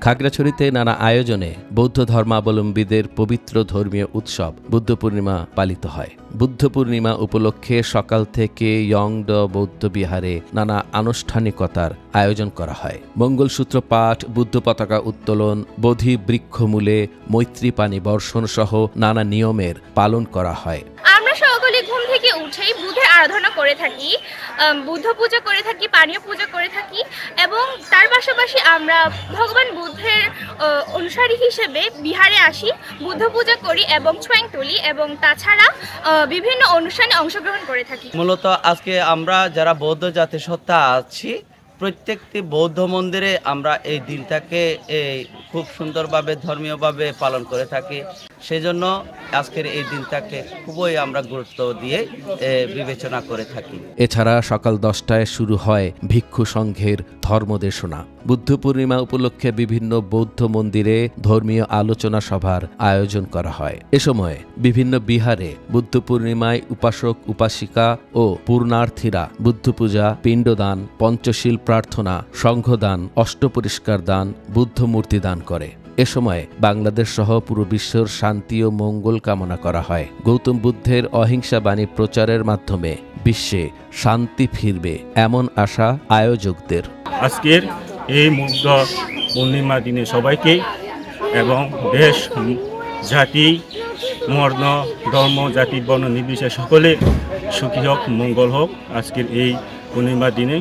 খাগড়াছড়িতে নানা আয়োজনে বৌদ্ধ ধর্মাবলম্বীদের পবিত্র ধর্মীয় উৎসব বুদ্ধ পূর্ণিমা পালিত হয়। বুদ্ধ পূর্ণিমা উপলক্ষে সকাল থেকে ইয়ংড বৌদ্ধ বিহারে নানা আনুষ্ঠানিকতার আয়োজন করা হয়। মঙ্গলসূত্র পাঠ, বুদ্ধ পতাকা উত্তোলন, বোধি বৃক্ষমূলে মৈত্রী পানি বর্ষণ সহ নানা নিয়মের পালন করা হয়। আমরা সকলে ঘুম থেকে উঠেই বুদ্ধের আরাধনা করে থাকি, বুদ্ধ পূজা করে থাকি, পানীয় পূজা করে থাকি এবং তার পাশাপাশি আমরা ভগবান বুদ্ধের অনুসারী হিসেবে বিহারে আসি, বুদ্ধ পূজা করি এবং ছোঁয়াং তুলি এবং তাছাড়া বিভিন্ন অনুষ্ঠানে অংশগ্রহণ করে থাকি। মূলত আজকে আমরা যারা বৌদ্ধ জাতিসত্তা আছি প্রত্যেকটি বৌদ্ধ মন্দিরে আমরা এই দিনটাকে খুব সুন্দরভাবে ধর্মীয়ভাবে পালন করে থাকি। সেজন্য আজকের এই দিনটাকে খুবই আমরা গুরুত্ব দিয়ে বিবেচনা করে থাকি। এছাড়া সকাল 10টায় শুরু হয় ভিক্ষু সংঘের ধর্মদেশনা। বুদ্ধ পূর্ণিমা উপলক্ষে বিভিন্ন বৌদ্ধ মন্দিরে ধর্মীয় আলোচনা সভার আয়োজন করা হয়। এ সময় বিভিন্ন বিহারে বুদ্ধ পূর্ণিমায় উপাসক উপাসিকা ও পূর্ণার্থীরা বুদ্ধ পূজা, পিণ্ডদান, পঞ্চশীল প্রার্থনা, সংঘদান, অষ্টপরিষ্কার দান, বুদ্ধ মূর্তি দান করে। এ সময় বাংলাদেশ সহ পুরো বিশ্বের শান্তি ও মঙ্গল কামনা করা হয়। গৌতম বুদ্ধের অহিংসা বাণী প্রচারের মাধ্যমে বিশ্বে শান্তি ফিরবে এমন আশা আয়োজকদের। আজকের এই মুগ্ধ পূর্ণিমা দিনে সবাইকে এবং দেশ, জাতি, বর্ণ, ধর্ম, জাতি, বর্ণ নির্বিশেষে সকলে সুখী হোক, মঙ্গল হোক আজকের এই পূর্ণিমা দিনে।